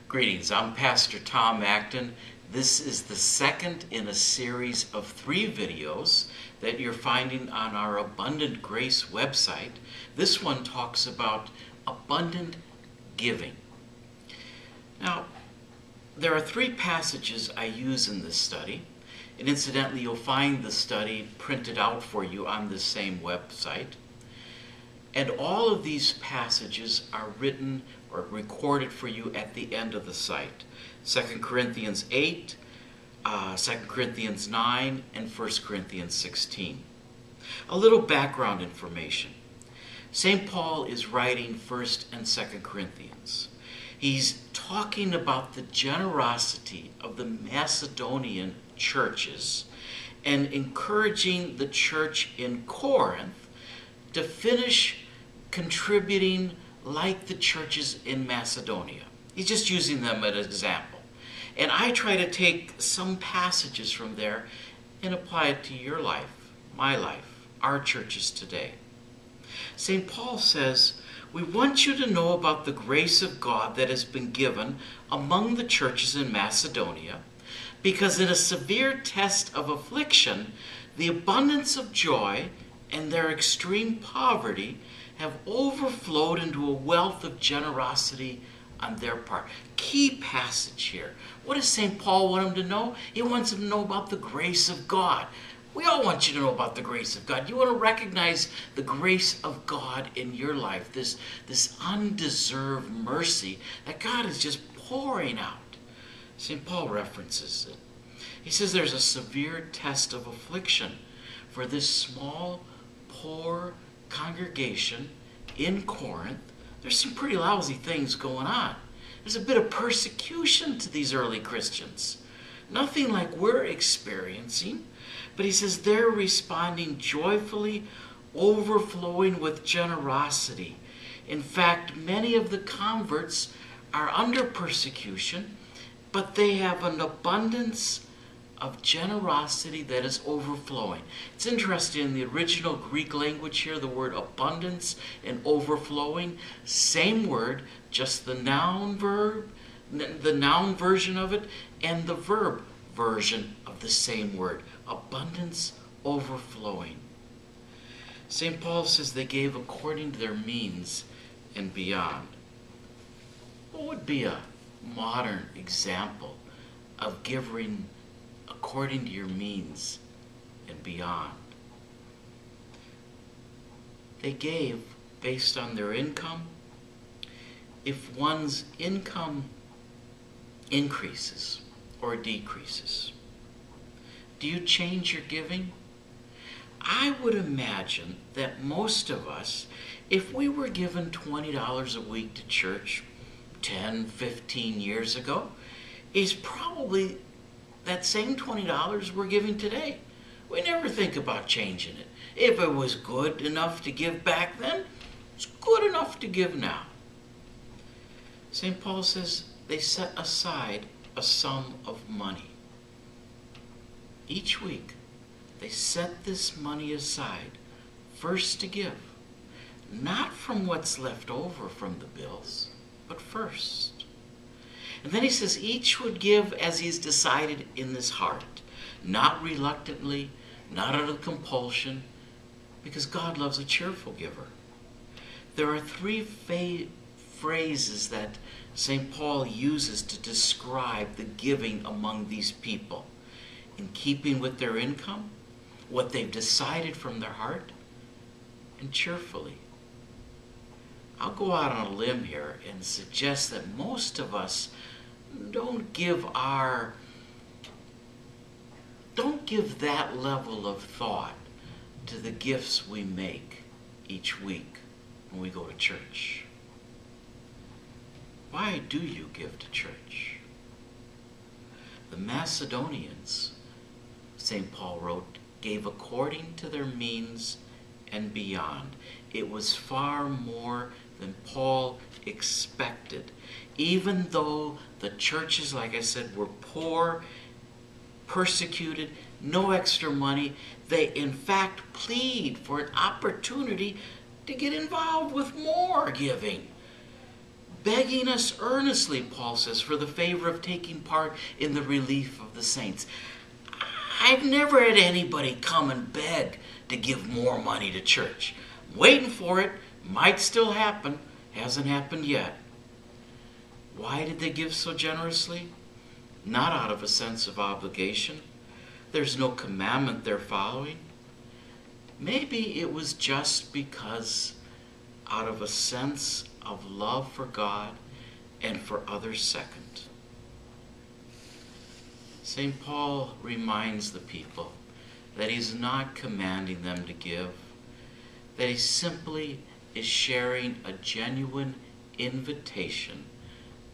Greetings, I'm Pastor Tom Acton. This is the second in a series of 3 videos that you're finding on our Abundant Grace website. This one talks about abundant giving. Now, there are 3 passages I use in this study, and incidentally, you'll find the study printed out for you on this same website. And all of these passages are written or recorded for you at the end of the site. 2 Corinthians 8, 2 Corinthians 9, and 1 Corinthians 16. A little background information. St. Paul is writing 1st and 2nd Corinthians. He's talking about the generosity of the Macedonian churches and encouraging the church in Corinth to finish contributing like the churches in Macedonia. He's just using them as an example. And I try to take some passages from there and apply it to your life, my life, our churches today. St. Paul says, "We want you to know about the grace of God that has been given among the churches in Macedonia, because in a severe test of affliction, the abundance of joy and their extreme poverty have overflowed into a wealth of generosity on their part." Key passage here. What does St. Paul want them to know? He wants them to know about the grace of God. We all want you to know about the grace of God. You want to recognize the grace of God in your life, this undeserved mercy that God is just pouring out. St. Paul references it. He says there's a severe test of affliction for this small, poor congregation in Corinth. There's some pretty lousy things going on. There's a bit of persecution to these early Christians. Nothing like we're experiencing, but he says they're responding joyfully, overflowing with generosity. In fact, many of the converts are under persecution, but they have an abundance of generosity that is overflowing. It's interesting, in the original Greek language here, the word abundance and overflowing, same word, just the noun version of it, and the verb version of the same word, abundance, overflowing. St. Paul says they gave according to their means and beyond. What would be a modern example of giving according to your means and beyond? They gave based on their income. If one's income increases or decreases, do you change your giving? I would imagine that most of us, if we were given $20 a week to church 10, 15 years ago, is probably that same $20 we're giving today. We never think about changing it. If it was good enough to give back then, it's good enough to give now. St. Paul says they set aside a sum of money. Each week, they set this money aside, first to give, not from what's left over from the bills, but first. And then he says each would give as he's decided in his heart, not reluctantly, not out of compulsion, because God loves a cheerful giver. There are 3 phrases that St. Paul uses to describe the giving among these people, in keeping with their income, what they've decided from their heart, and cheerfully. I'll go out on a limb here and suggest that most of us don't give that level of thought to the gifts we make each week when we go to church. Why do you give to church? The Macedonians, St. Paul wrote, gave according to their means and beyond. It was far more than Paul expected. Even though the churches, like I said, were poor, persecuted, no extra money, they in fact plead for an opportunity to get involved with more giving. begging us earnestly, Paul says, for the favor of taking part in the relief of the saints. I've never had anybody come and beg to give more money to church. I'm waiting for it. Might still happen. Hasn't happened yet. Why did they give so generously? Not out of a sense of obligation. There's no commandment they're following. Maybe it was just because out of a sense of love for God and for others second. St. Paul reminds the people that he's not commanding them to give, that he simply is sharing a genuine invitation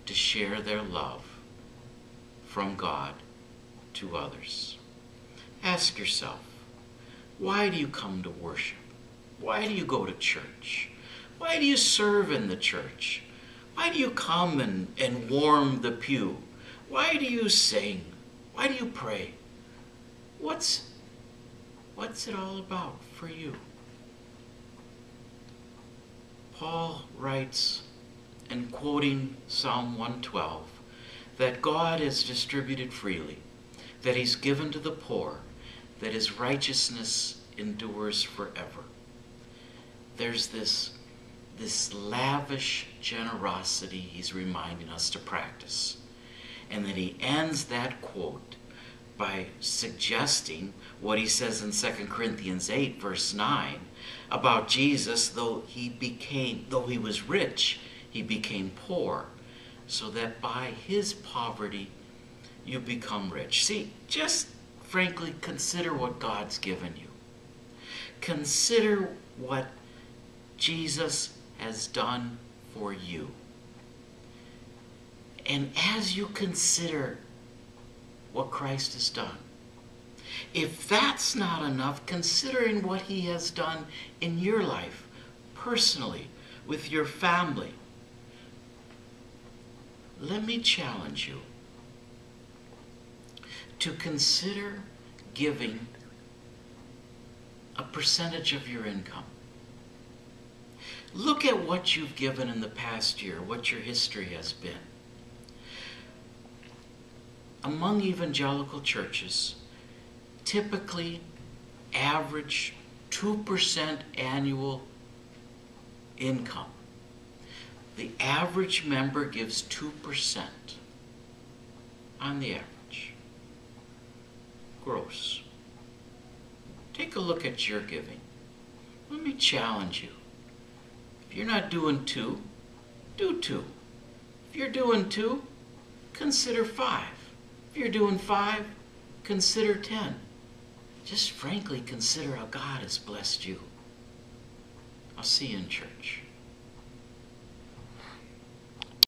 to share their love from God to others. Ask yourself, why do you come to worship? Why do you go to church? Why do you serve in the church? Why do you come and warm the pew? Why do you sing? Why do you pray? What's it all about for you? Paul writes, and quoting Psalm 112, that God has distributed freely, that he's given to the poor, that his righteousness endures forever. There's this lavish generosity he's reminding us to practice. And that he ends that quote by suggesting what he says in 2 Corinthians 8, verse 9, about Jesus, though he was rich, he became poor, so that by his poverty you become rich. See, just frankly, consider what God's given you. Consider what Jesus has done for you. And as you consider what Christ has done, if that's not enough, considering what he has done in your life, personally, with your family, let me challenge you to consider giving a percentage of your income. Look at what you've given in the past year, what your history has been. Among evangelical churches, typically average 2% annual income. The average member gives 2% on the average. Gross. Take a look at your giving. Let me challenge you. If you're not doing 2, do 2. If you're doing 2, consider 5. If you're doing 5, consider 10. Just frankly consider how God has blessed you. I'll see you in church.